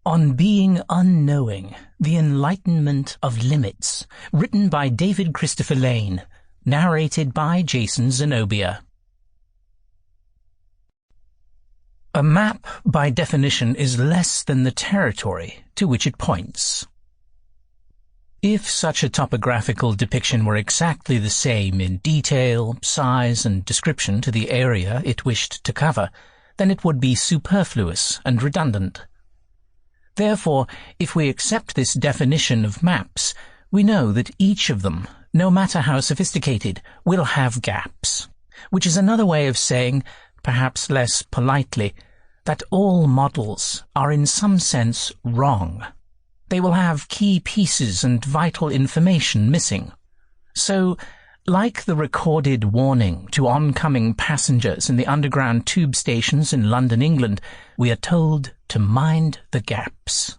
On Being Unknowing, The Enlightenment of Limits, written by David Christopher Lane, narrated by Jason Zenobia. A map, by definition, is less than the territory to which it points. If such a topographical depiction were exactly the same in detail, size, and description to the area it wished to cover, then it would be superfluous and redundant. Therefore, if we accept this definition of maps, we know that each of them, no matter how sophisticated, will have gaps, which is another way of saying, perhaps less politely, that all models are in some sense wrong. They will have key pieces and vital information missing. So, like the recorded warning to oncoming passengers in the underground tube stations in London, England, we are told to mind the gaps.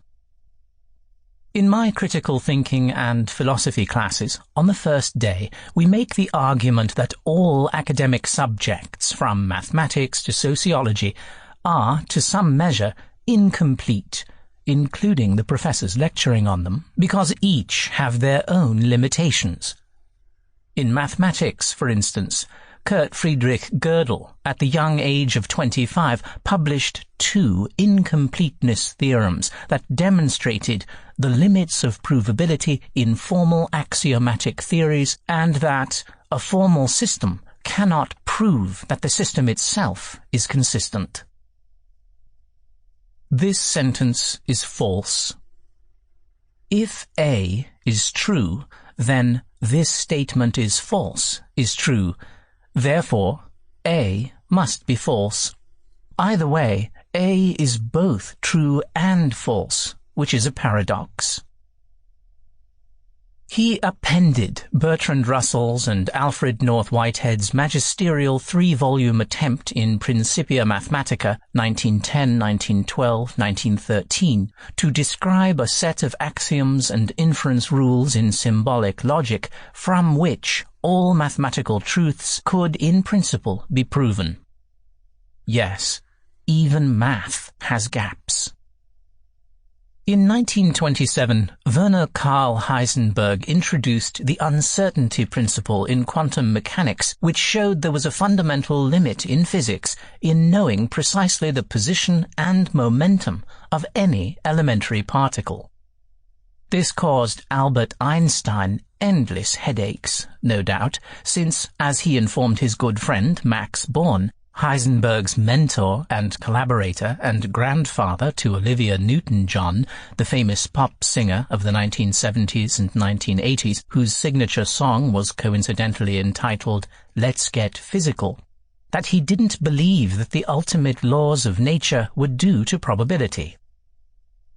In my critical thinking and philosophy classes, on the first day, we make the argument that all academic subjects, from mathematics to sociology, are, to some measure, incomplete, including the professors lecturing on them, because each have their own limitations. In mathematics, for instance, Kurt Friedrich Gödel, at the young age of 25, published 2 incompleteness theorems that demonstrated the limits of provability in formal axiomatic theories, and that a formal system cannot prove that the system itself is consistent. This sentence is false. If A is true, then this statement is false, is true. Therefore, A must be false. Either way, A is both true and false, which is a paradox. He appended Bertrand Russell's and Alfred North Whitehead's magisterial 3-volume attempt in Principia Mathematica 1910, 1912, 1913 to describe a set of axioms and inference rules in symbolic logic from which all mathematical truths could in principle be proven. Yes, even math has gaps. In 1927, Werner Karl Heisenberg introduced the uncertainty principle in quantum mechanics, which showed there was a fundamental limit in physics in knowing precisely the position and momentum of any elementary particle. This caused Albert Einstein endless headaches, no doubt, since, as he informed his good friend Max Born, Heisenberg's mentor and collaborator and grandfather to Olivia Newton-John, the famous pop singer of the 1970s and 1980s, whose signature song was coincidentally entitled Let's Get Physical, that he didn't believe that the ultimate laws of nature were due to probability.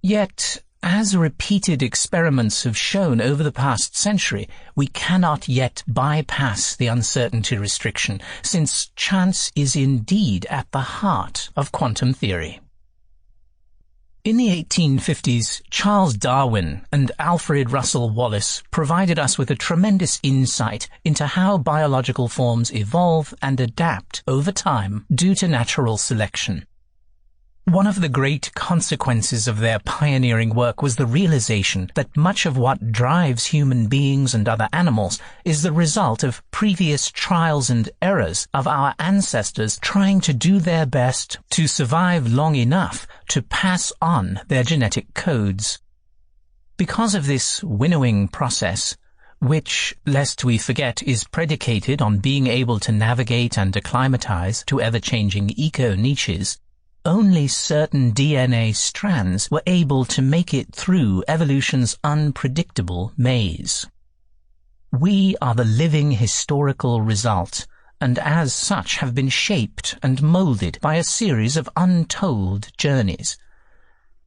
Yet, as repeated experiments have shown over the past century, we cannot yet bypass the uncertainty restriction, since chance is indeed at the heart of quantum theory. In the 1850s, Charles Darwin and Alfred Russel Wallace provided us with a tremendous insight into how biological forms evolve and adapt over time due to natural selection. One of the great consequences of their pioneering work was the realization that much of what drives human beings and other animals is the result of previous trials and errors of our ancestors trying to do their best to survive long enough to pass on their genetic codes. Because of this winnowing process, which, lest we forget, is predicated on being able to navigate and acclimatize to ever-changing eco-niches, only certain DNA strands were able to make it through evolution's unpredictable maze. We are the living historical result, and as such have been shaped and molded by a series of untold journeys.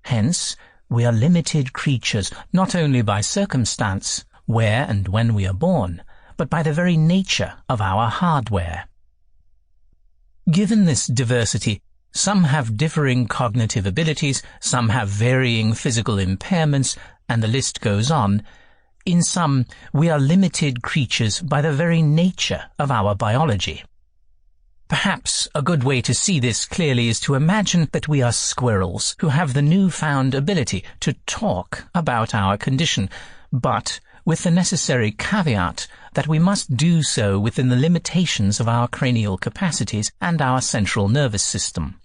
Hence, we are limited creatures not only by circumstance, where and when we are born, but by the very nature of our hardware. Given this diversity, some have differing cognitive abilities, some have varying physical impairments, and the list goes on. In some, we are limited creatures by the very nature of our biology. Perhaps a good way to see this clearly is to imagine that we are squirrels who have the newfound ability to talk about our condition, but with the necessary caveat that we must do so within the limitations of our cranial capacities and our central nervous system.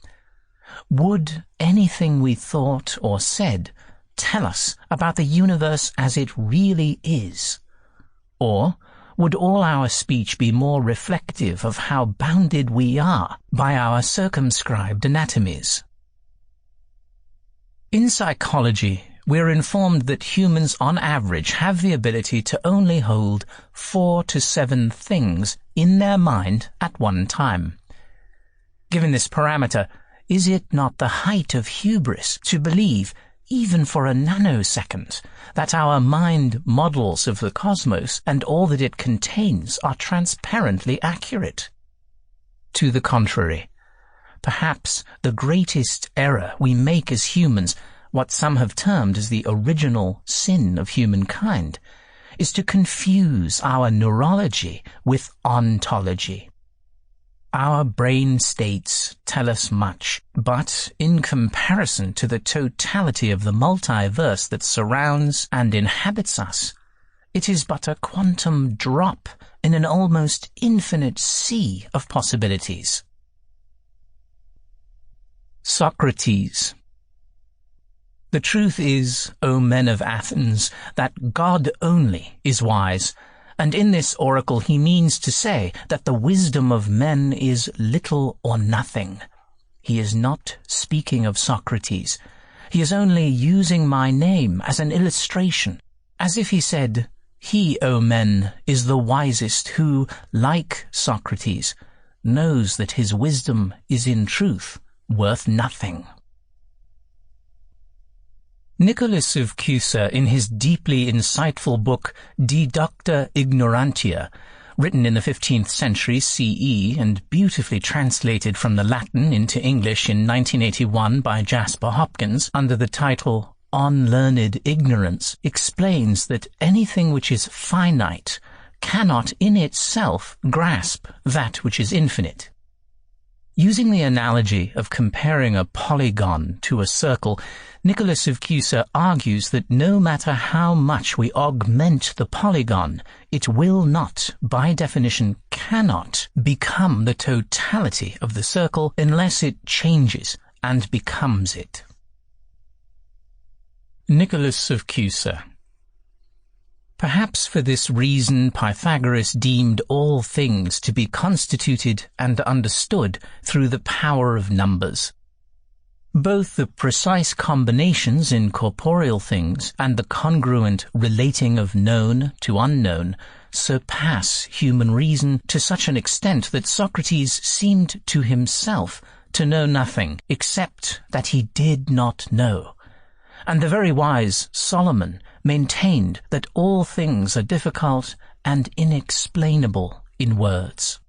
Would anything we thought or said tell us about the universe as it really is? Or would all our speech be more reflective of how bounded we are by our circumscribed anatomies? In psychology, we're informed that humans on average have the ability to only hold 4 to 7 things in their mind at one time. Given this parameter, is it not the height of hubris to believe, even for a nanosecond, that our mind models of the cosmos and all that it contains are transparently accurate? To the contrary, perhaps the greatest error we make as humans, what some have termed as the original sin of humankind, is to confuse our neurology with ontology. Our brain states tell us much, but in comparison to the totality of the multiverse that surrounds and inhabits us, it is but a quantum drop in an almost infinite sea of possibilities. Socrates. The truth is, O men of Athens, that God only is wise, and in this oracle he means to say that the wisdom of men is little or nothing. He is not speaking of Socrates. He is only using my name as an illustration, as if he said, "He, O men, is the wisest who, like Socrates, knows that his wisdom is in truth worth nothing." Nicholas of Cusa, in his deeply insightful book De Docta Ignorantia, written in the 15th century CE and beautifully translated from the Latin into English in 1981 by Jasper Hopkins under the title On Learned Ignorance, explains that anything which is finite cannot in itself grasp that which is infinite. Using the analogy of comparing a polygon to a circle, Nicholas of Cusa argues that no matter how much we augment the polygon, it will not, by definition cannot, become the totality of the circle unless it changes and becomes it. Nicholas of Cusa. Perhaps for this reason Pythagoras deemed all things to be constituted and understood through the power of numbers. Both the precise combinations in corporeal things and the congruent relating of known to unknown surpass human reason to such an extent that Socrates seemed to himself to know nothing except that he did not know. And the very wise Solomon maintained that all things are difficult and inexplainable in words.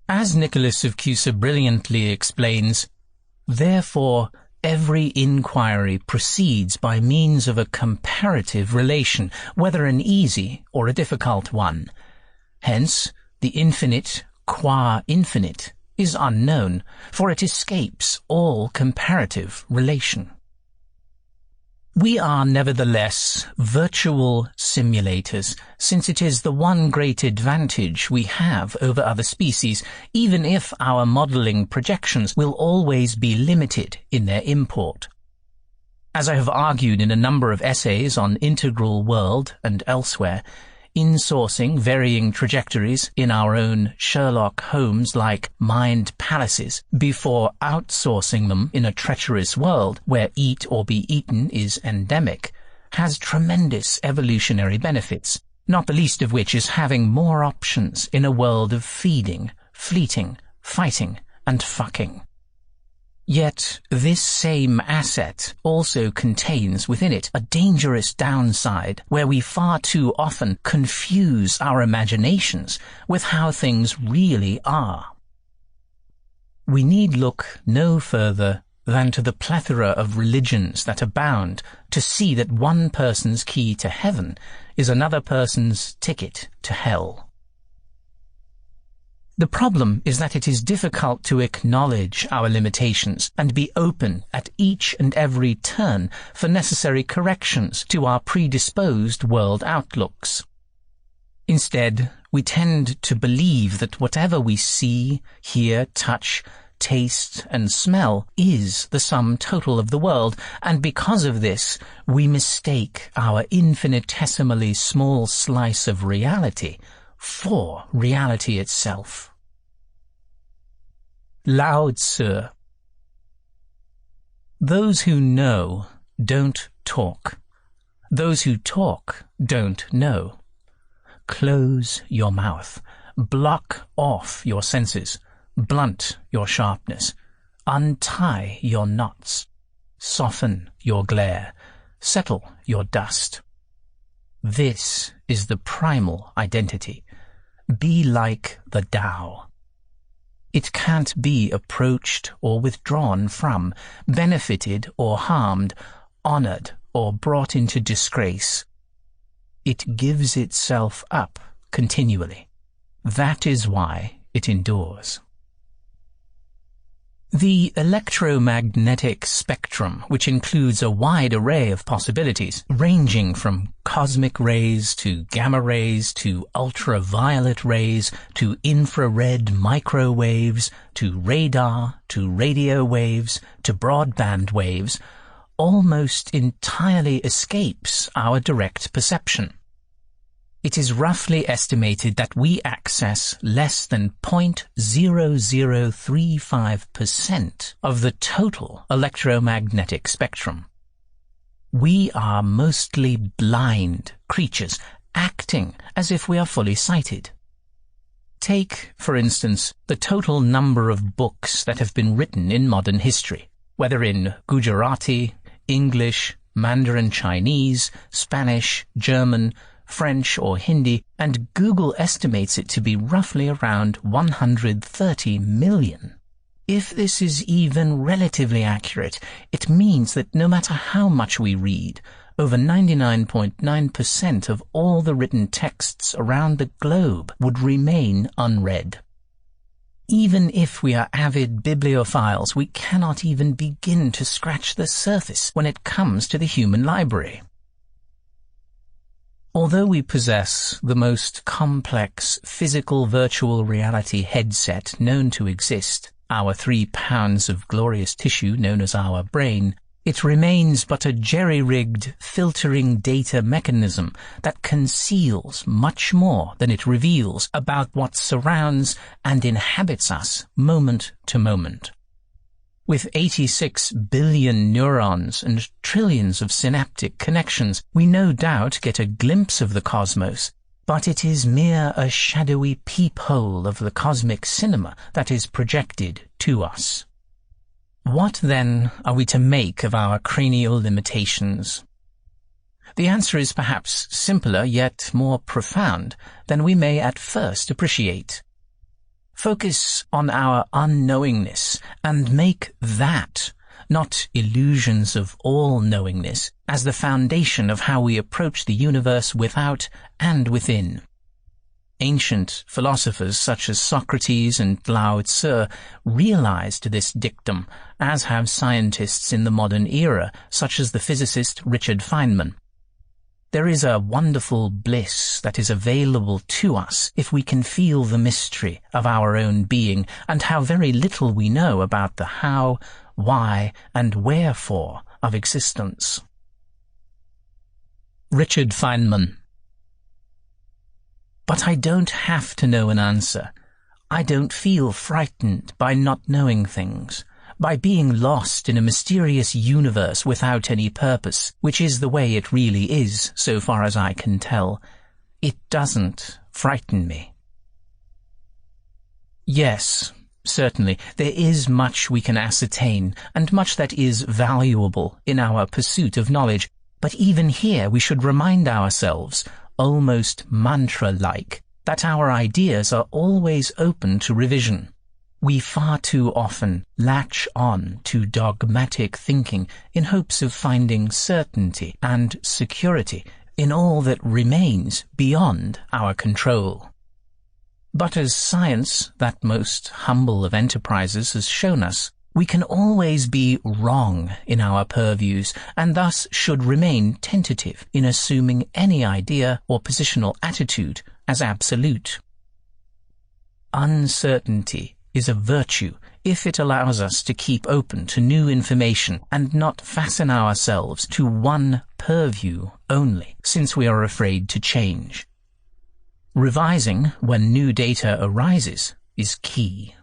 As Nicholas of Cusa brilliantly explains, therefore every inquiry proceeds by means of a comparative relation, whether an easy or a difficult one. Hence, the infinite qua infinite is unknown, for it escapes all comparative relation. We are nevertheless virtual simulators, since it is the one great advantage we have over other species, even if our modeling projections will always be limited in their import. As I have argued in a number of essays on Integral World and elsewhere, insourcing varying trajectories in our own Sherlock Holmes-like mind palaces before outsourcing them in a treacherous world where eat or be eaten is endemic, has tremendous evolutionary benefits, not the least of which is having more options in a world of feeding, fleeting, fighting, and fucking. Yet this same asset also contains within it a dangerous downside where we far too often confuse our imaginations with how things really are. We need look no further than to the plethora of religions that abound to see that one person's key to heaven is another person's ticket to hell. The problem is that it is difficult to acknowledge our limitations and be open at each and every turn for necessary corrections to our predisposed world outlooks. Instead, we tend to believe that whatever we see, hear, touch, taste, and smell is the sum total of the world, and because of this, we mistake our infinitesimally small slice of reality for reality itself. Lao Tzu. Those who know don't talk. Those who talk don't know. Close your mouth. Block off your senses. Blunt your sharpness. Untie your knots. Soften your glare. Settle your dust. This is the primal identity. Be like the Tao. It can't be approached or withdrawn from, benefited or harmed, honored or brought into disgrace. It gives itself up continually. That is why it endures. The electromagnetic spectrum, which includes a wide array of possibilities, ranging from cosmic rays to gamma rays to ultraviolet rays to infrared microwaves to radar to radio waves to broadband waves, almost entirely escapes our direct perception. It is roughly estimated that we access less than 0.0035% of the total electromagnetic spectrum. We are mostly blind creatures, acting as if we are fully sighted. Take, for instance, the total number of books that have been written in modern history, whether in Gujarati, English, Mandarin Chinese, Spanish, German, French or Hindi, and Google estimates it to be roughly around 130 million. If this is even relatively accurate, it means that no matter how much we read, over 99.9% of all the written texts around the globe would remain unread. Even if we are avid bibliophiles, we cannot even begin to scratch the surface when it comes to the human library. Although we possess the most complex physical virtual reality headset known to exist, our 3 pounds of glorious tissue known as our brain, it remains but a jerry-rigged filtering data mechanism that conceals much more than it reveals about what surrounds and inhabits us moment to moment. With 86 billion neurons and trillions of synaptic connections, we no doubt get a glimpse of the cosmos, but it is mere a shadowy peephole of the cosmic cinema that is projected to us. What, then, are we to make of our cranial limitations? The answer is perhaps simpler yet more profound than we may at first appreciate. Focus on our unknowingness and make that, not illusions of all-knowingness, as the foundation of how we approach the universe without and within. Ancient philosophers such as Socrates and Lao Tzu realized this dictum, as have scientists in the modern era, such as the physicist Richard Feynman. There is a wonderful bliss that is available to us if we can feel the mystery of our own being and how very little we know about the how, why, and wherefore of existence. Richard Feynman. But I don't have to know an answer. I don't feel frightened by not knowing things, by being lost in a mysterious universe without any purpose, which is the way it really is, so far as I can tell. It doesn't frighten me. Yes, certainly, there is much we can ascertain, and much that is valuable in our pursuit of knowledge, but even here we should remind ourselves, almost mantra-like, that our ideas are always open to revision. We far too often latch on to dogmatic thinking in hopes of finding certainty and security in all that remains beyond our control. But as science, that most humble of enterprises, has shown us, we can always be wrong in our purviews, and thus should remain tentative in assuming any idea or positional attitude as absolute. Uncertainty is a virtue if it allows us to keep open to new information and not fasten ourselves to one purview only, since we are afraid to change. Revising when new data arises is key.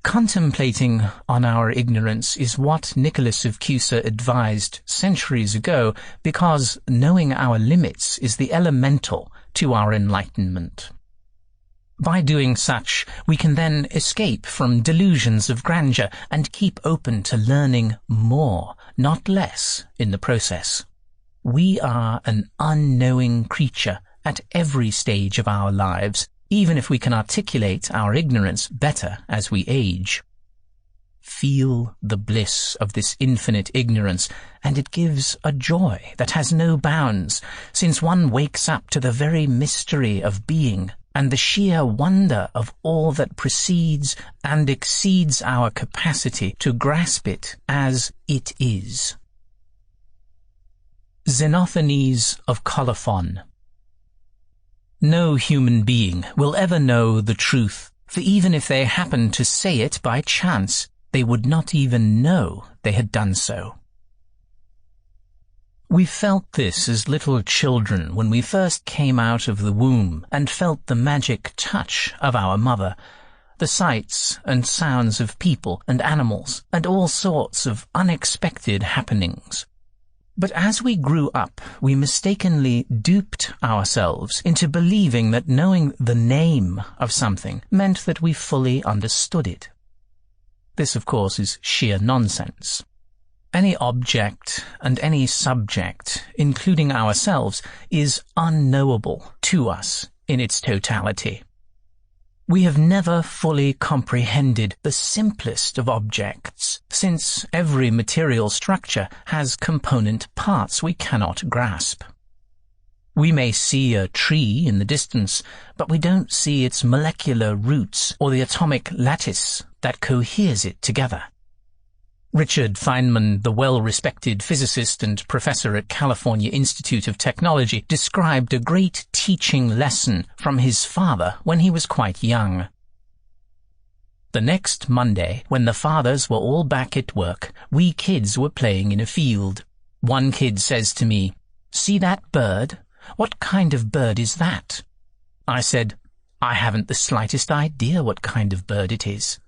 Contemplating on our ignorance is what Nicholas of Cusa advised centuries ago, because knowing our limits is the elemental to our enlightenment. By doing such, we can then escape from delusions of grandeur and keep open to learning more, not less, in the process. We are an unknowing creature at every stage of our lives, even if we can articulate our ignorance better as we age. Feel the bliss of this infinite ignorance, and it gives a joy that has no bounds, since one wakes up to the very mystery of being and the sheer wonder of all that precedes and exceeds our capacity to grasp it as it is. Xenophanes of Colophon. No human being will ever know the truth, for even if they happened to say it by chance, they would not even know they had done so. We felt this as little children when we first came out of the womb and felt the magic touch of our mother, the sights and sounds of people and animals, and all sorts of unexpected happenings. But as we grew up, we mistakenly duped ourselves into believing that knowing the name of something meant that we fully understood it. This, of course, is sheer nonsense. Any object and any subject, including ourselves, is unknowable to us in its totality. We have never fully comprehended the simplest of objects, since every material structure has component parts we cannot grasp. We may see a tree in the distance, but we don't see its molecular roots or the atomic lattice that coheres it together. Richard Feynman, the well-respected physicist and professor at California Institute of Technology, described a great teaching lesson from his father when he was quite young. The next Monday, when the fathers were all back at work, we kids were playing in a field. One kid says to me, "See that bird? What kind of bird is that?" I said, "I haven't the slightest idea what kind of bird it is."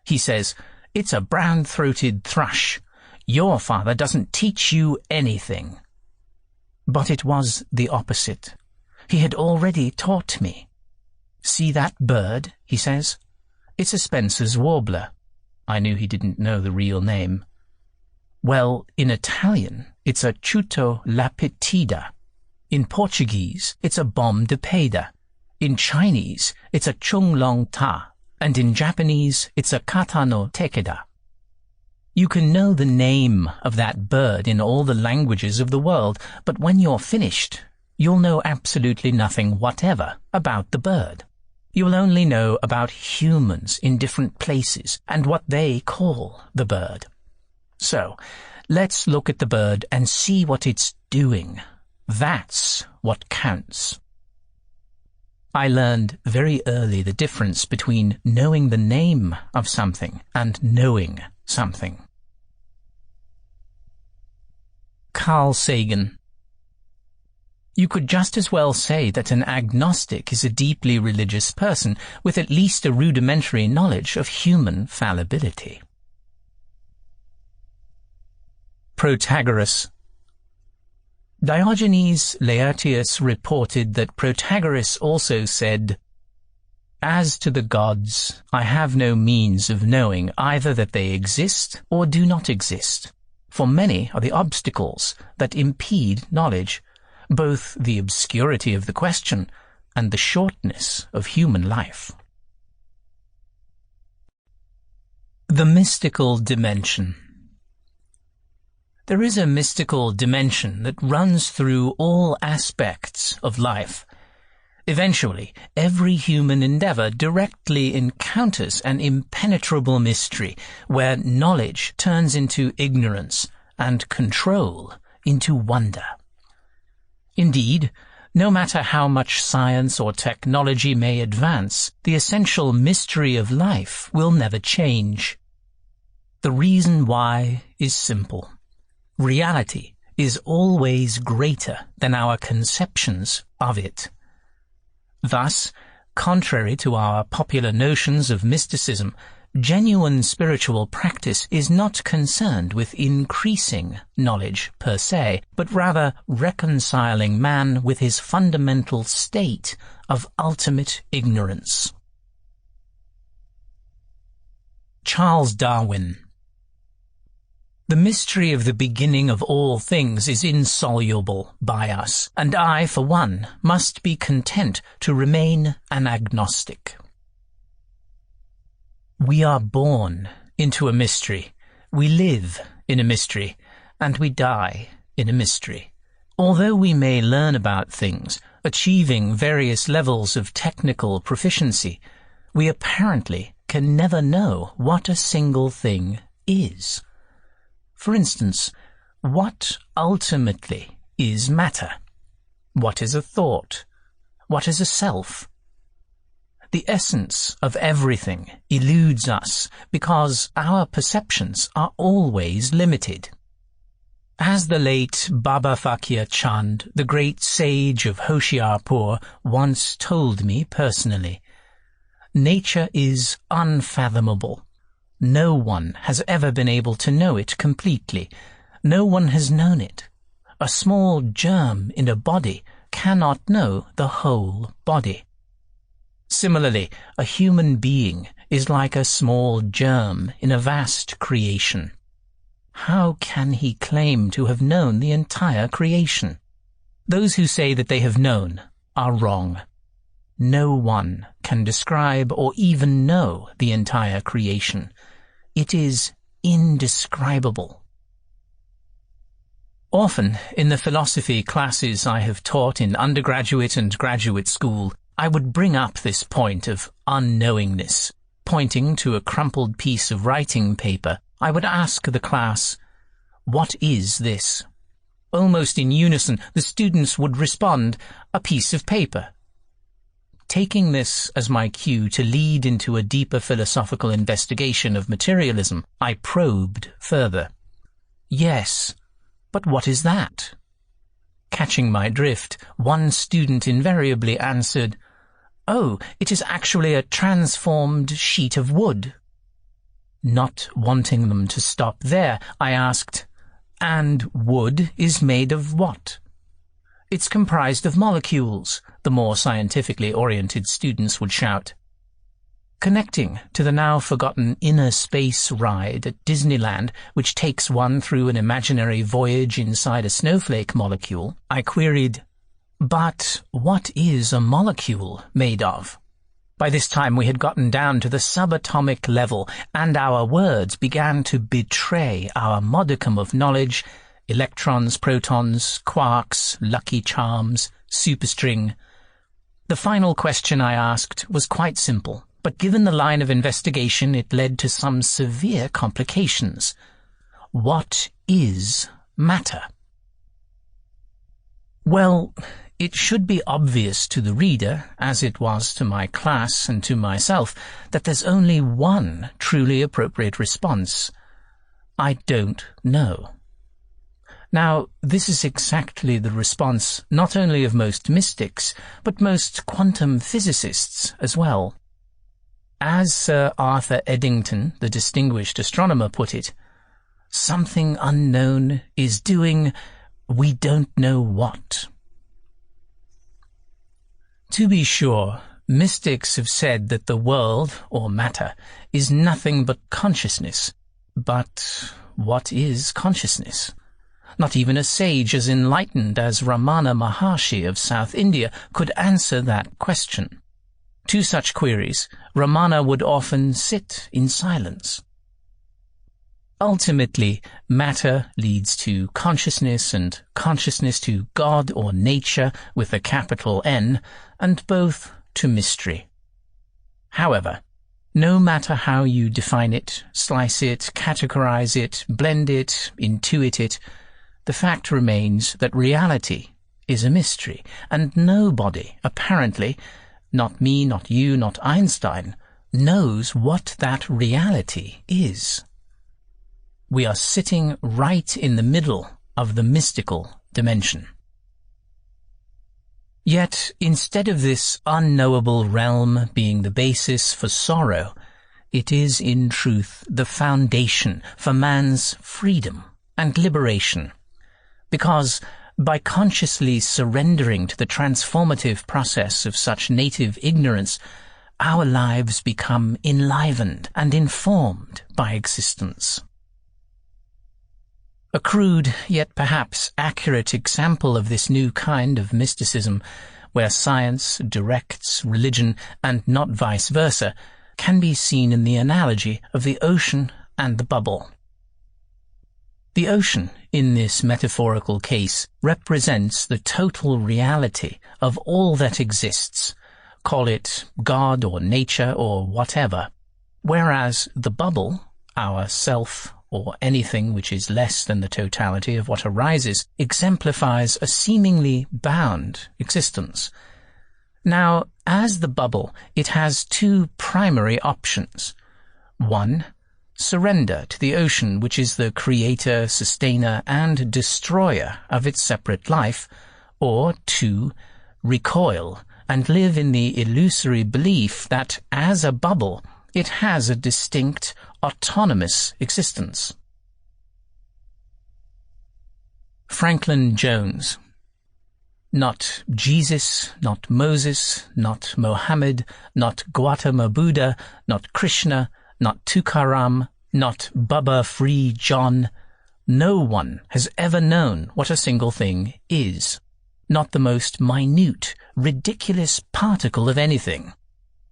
He says, "It's a brown-throated thrush. Your father doesn't teach you anything." But it was the opposite. He had already taught me. "See that bird?" he says. "It's a Spencer's warbler." I knew he didn't know the real name. "Well, in Italian, it's a chuto lapitida. In Portuguese, it's a bom de peda. In Chinese, it's a chung long ta. And in Japanese, it's a kata no tekeda. You can know the name of that bird in all the languages of the world, but when you're finished, you'll know absolutely nothing whatever about the bird. You will only know about humans in different places and what they call the bird. So, let's look at the bird and see what it's doing. That's what counts. I learned very early the difference between knowing the name of something and knowing something. Carl Sagan. You could just as well say that an agnostic is a deeply religious person with at least a rudimentary knowledge of human fallibility. Protagoras. Diogenes Laertius reported that Protagoras also said, "As to the gods, I have no means of knowing either that they exist or do not exist, for many are the obstacles that impede knowledge, both the obscurity of the question and the shortness of human life." The mystical dimension. There is a mystical dimension that runs through all aspects of life. Eventually, every human endeavor directly encounters an impenetrable mystery where knowledge turns into ignorance and control into wonder. Indeed, no matter how much science or technology may advance, the essential mystery of life will never change. The reason why is simple. Reality is always greater than our conceptions of it. Thus, contrary to our popular notions of mysticism, genuine spiritual practice is not concerned with increasing knowledge per se, but rather reconciling man with his fundamental state of ultimate ignorance. Charles Darwin. The mystery of the beginning of all things is insoluble by us, and I, for one, must be content to remain an agnostic. We are born into a mystery, we live in a mystery, and we die in a mystery. Although we may learn about things, achieving various levels of technical proficiency, we apparently can never know what a single thing is. For instance, what ultimately is matter? What is a thought? What is a self? The essence of everything eludes us because our perceptions are always limited. As the late Baba Fakir Chand, the great sage of Hoshiarpur, once told me personally, nature is unfathomable. No one has ever been able to know it completely. No one has known it. A small germ in a body cannot know the whole body. Similarly, a human being is like a small germ in a vast creation. How can he claim to have known the entire creation? Those who say that they have known are wrong. No one can describe or even know the entire creation. It is indescribable. Often, in the philosophy classes I have taught in undergraduate and graduate school, I would bring up this point of unknowingness. Pointing to a crumpled piece of writing paper, I would ask the class, "What is this?" Almost in unison, the students would respond, "A piece of paper." Taking this as my cue to lead into a deeper philosophical investigation of materialism, I probed further. Yes, but what is that? Catching my drift, one student invariably answered, "Oh, it is actually a transformed sheet of wood." Not wanting them to stop there, I asked, "And wood is made of what?" "It's comprised of molecules," the more scientifically oriented students would shout. Connecting to the now forgotten inner space ride at Disneyland, which takes one through an imaginary voyage inside a snowflake molecule, I queried, "But what is a molecule made of?" By this time we had gotten down to the subatomic level, and our words began to betray our modicum of knowledge: electrons, protons, quarks, lucky charms, superstring. The final question I asked was quite simple, but given the line of investigation it led to some severe complications. What is matter? Well, it should be obvious to the reader, as it was to my class and to myself, that there's only one truly appropriate response. I don't know. Now, this is exactly the response not only of most mystics, but most quantum physicists as well. As Sir Arthur Eddington, the distinguished astronomer, put it, something unknown is doing we don't know what. To be sure, mystics have said that the world, or matter, is nothing but consciousness. But what is consciousness? Not even a sage as enlightened as Ramana Maharshi of South India could answer that question. To such queries, Ramana would often sit in silence. Ultimately, matter leads to consciousness and consciousness to God or nature with a capital N, and both to mystery. However, no matter how you define it, slice it, categorize it, blend it, intuit it, the fact remains that reality is a mystery, and nobody, apparently, not me, not you, not Einstein, knows what that reality is. We are sitting right in the middle of the mystical dimension. Yet, instead of this unknowable realm being the basis for sorrow, it is in truth the foundation for man's freedom and liberation. Because by consciously surrendering to the transformative process of such native ignorance, our lives become enlivened and informed by existence. A crude, yet perhaps accurate example of this new kind of mysticism, where science directs religion and not vice versa, can be seen in the analogy of the ocean and the bubble. The ocean, in this metaphorical case, represents the total reality of all that exists, call it God or nature or whatever, whereas the bubble, our self, or anything which is less than the totality of what arises, exemplifies a seemingly bound existence. Now, as the bubble, it has two primary options. One, surrender to the ocean, which is the creator, sustainer, and destroyer of its separate life, or two, recoil and live in the illusory belief that, as a bubble, it has a distinct, autonomous existence. Franklin Jones. Not Jesus, not Moses, not Mohammed, not Gautama Buddha, not Krishna, not Tukaram, not Baba Free John. No one has ever known what a single thing is. Not the most minute, ridiculous particle of anything.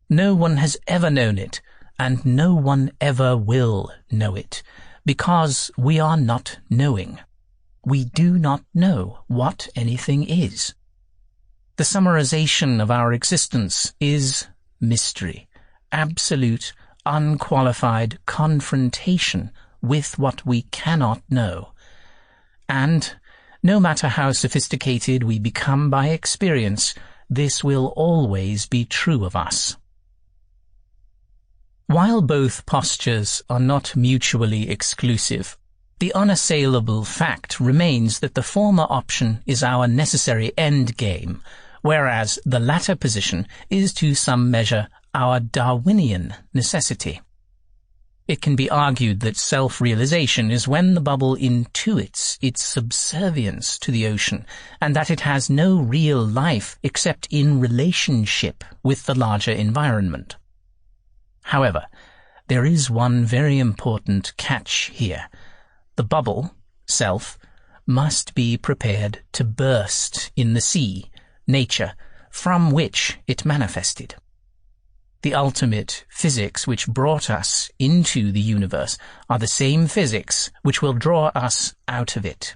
No one has ever known it, and no one ever will know it, because we are not knowing. We do not know what anything is. The summarization of our existence is mystery, absolute, unqualified confrontation with what we cannot know. And, no matter how sophisticated we become by experience, this will always be true of us. While both postures are not mutually exclusive, the unassailable fact remains that the former option is our necessary end game, whereas the latter position is to some measure our Darwinian necessity. It can be argued that self-realization is when the bubble intuits its subservience to the ocean, and that it has no real life except in relationship with the larger environment. However, there is one very important catch here. The bubble, self, must be prepared to burst in the sea, nature, from which it manifested. The ultimate physics which brought us into the universe are the same physics which will draw us out of it.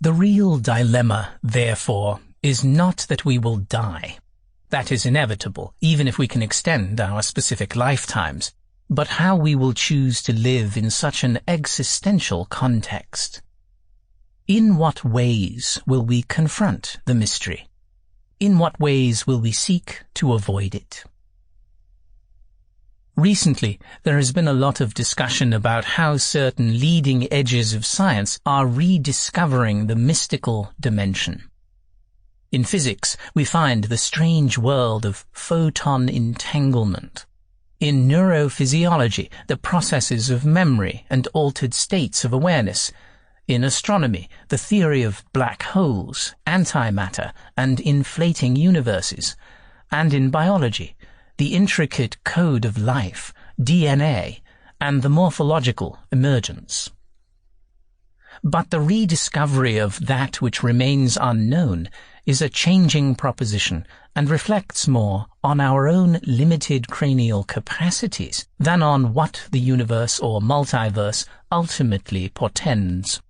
The real dilemma, therefore, is not that we will die. That is inevitable, even if we can extend our specific lifetimes, but how we will choose to live in such an existential context. In what ways will we confront the mystery? In what ways will we seek to avoid it? Recently, there has been a lot of discussion about how certain leading edges of science are rediscovering the mystical dimension. In physics, we find the strange world of photon entanglement. In neurophysiology, the processes of memory and altered states of awareness. In astronomy, the theory of black holes, antimatter, and inflating universes. And in biology, the intricate code of life, DNA, and the morphological emergence. But the rediscovery of that which remains unknown is a changing proposition and reflects more on our own limited cranial capacities than on what the universe or multiverse ultimately portends.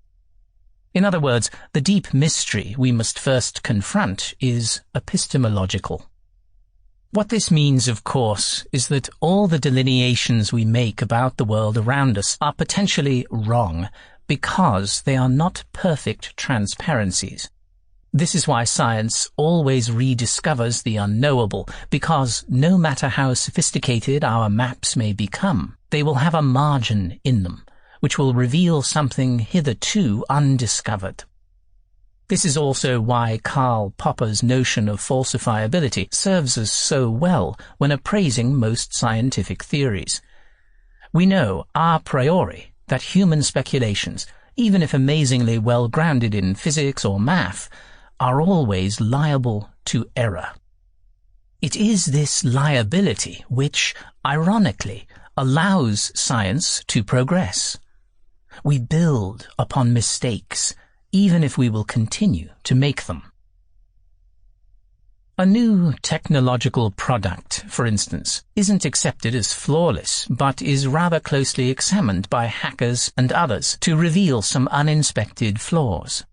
In other words, the deep mystery we must first confront is epistemological. What this means, of course, is that all the delineations we make about the world around us are potentially wrong because they are not perfect transparencies. This is why science always rediscovers the unknowable, because no matter how sophisticated our maps may become, they will have a margin in them, which will reveal something hitherto undiscovered. This is also why Karl Popper's notion of falsifiability serves us so well when appraising most scientific theories. We know a priori that human speculations, even if amazingly well grounded in physics or math, are always liable to error. It is this liability which, ironically, allows science to progress. We build upon mistakes, even if we will continue to make them. A new technological product, for instance, isn't accepted as flawless, but is rather closely examined by hackers and others to reveal some uninspected flaws.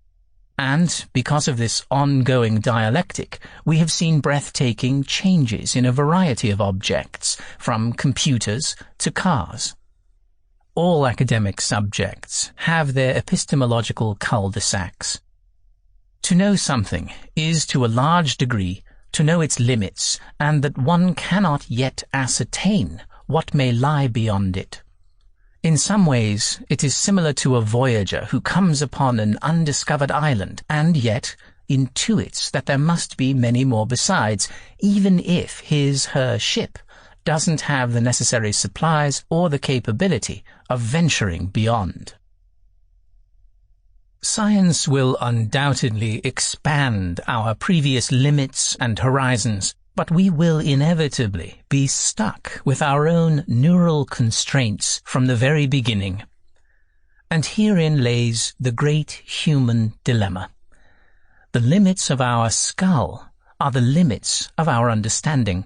And, because of this ongoing dialectic, we have seen breathtaking changes in a variety of objects, from computers to cars. All academic subjects have their epistemological cul-de-sacs. To know something is, to a large degree, to know its limits, and that one cannot yet ascertain what may lie beyond it. In some ways, it is similar to a voyager who comes upon an undiscovered island and yet intuits that there must be many more besides, even if her ship doesn't have the necessary supplies or the capability of venturing beyond. Science will undoubtedly expand our previous limits and horizons, but we will inevitably be stuck with our own neural constraints from the very beginning. And herein lays the great human dilemma. The limits of our skull are the limits of our understanding.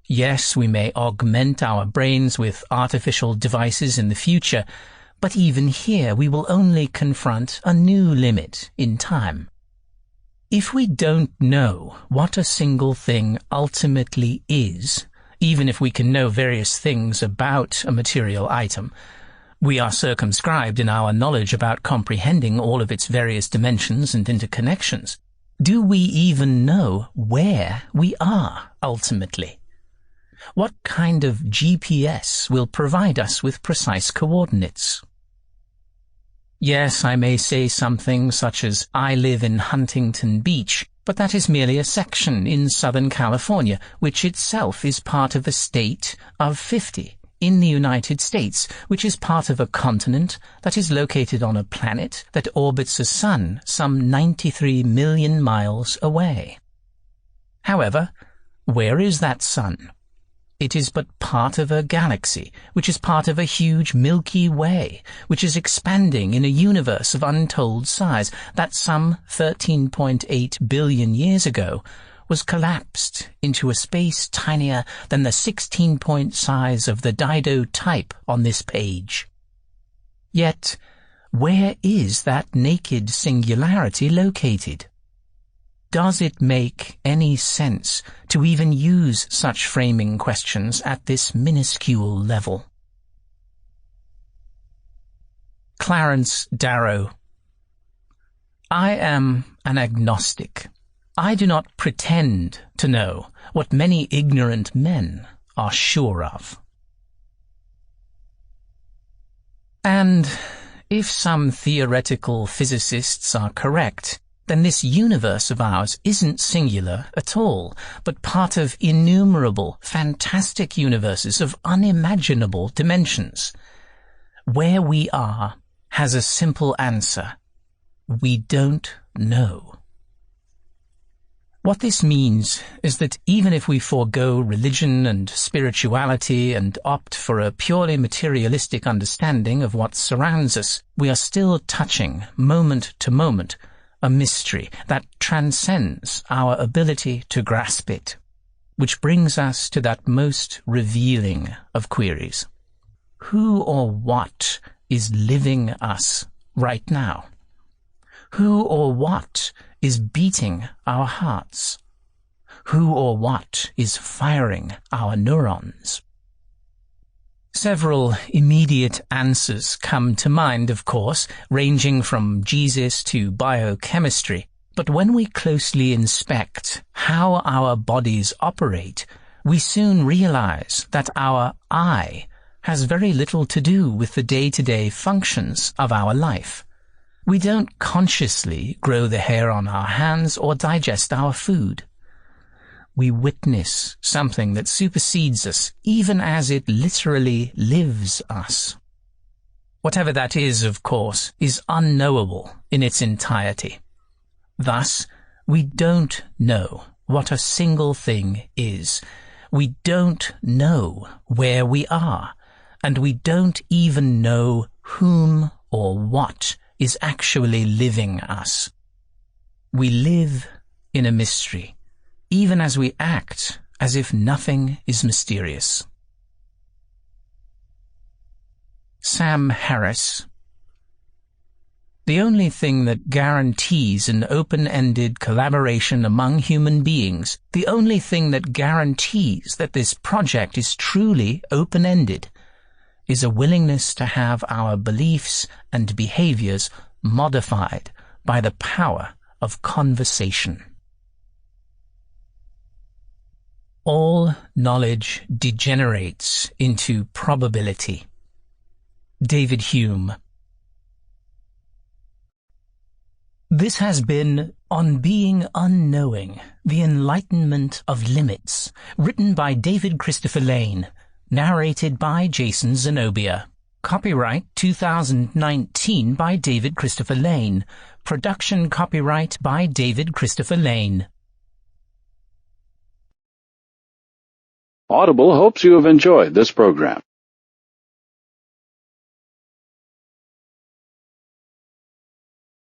Yes, we may augment our brains with artificial devices in the future, but even here we will only confront a new limit in time. If we don't know what a single thing ultimately is, even if we can know various things about a material item, we are circumscribed in our knowledge about comprehending all of its various dimensions and interconnections. Do we even know where we are ultimately? What kind of GPS will provide us with precise coordinates? Yes, I may say something such as, I live in Huntington Beach, but that is merely a section in Southern California, which itself is part of a state of 50 in the United States, which is part of a continent that is located on a planet that orbits a sun some 93 million miles away. However, where is that sun? It is but part of a galaxy, which is part of a huge Milky Way, which is expanding in a universe of untold size that some 13.8 billion years ago was collapsed into a space tinier than the 16-point size of the Dido type on this page. Yet, where is that naked singularity located? Does it make any sense to even use such framing questions at this minuscule level? Clarence Darrow. I am an agnostic. I do not pretend to know what many ignorant men are sure of. And if some theoretical physicists are correct, then this universe of ours isn't singular at all, but part of innumerable, fantastic universes of unimaginable dimensions. Where we are has a simple answer. We don't know. What this means is that even if we forego religion and spirituality and opt for a purely materialistic understanding of what surrounds us, we are still touching, moment to moment, a mystery that transcends our ability to grasp it, which brings us to that most revealing of queries. Who or what is living us right now? Who or what is beating our hearts? Who or what is firing our neurons? Several immediate answers come to mind, of course, ranging from Jesus to biochemistry. But when we closely inspect how our bodies operate, we soon realize that our I has very little to do with the day-to-day functions of our life. We don't consciously grow the hair on our hands or digest our food. We witness something that supersedes us, even as it literally lives us. Whatever that is, of course, is unknowable in its entirety. Thus, we don't know what a single thing is. We don't know where we are, and we don't even know whom or what is actually living us. We live in a mystery, even as we act as if nothing is mysterious. Sam Harris. The only thing that guarantees an open-ended collaboration among human beings, the only thing that guarantees that this project is truly open-ended, is a willingness to have our beliefs and behaviors modified by the power of conversation. All knowledge degenerates into probability. David Hume. This has been On Being Unknowing, The Enlightenment of Limits, written by David Christopher Lane, narrated by Jason Zenobia. Copyright 2019 by David Christopher Lane. Production copyright by David Christopher Lane. Audible hopes you have enjoyed this program.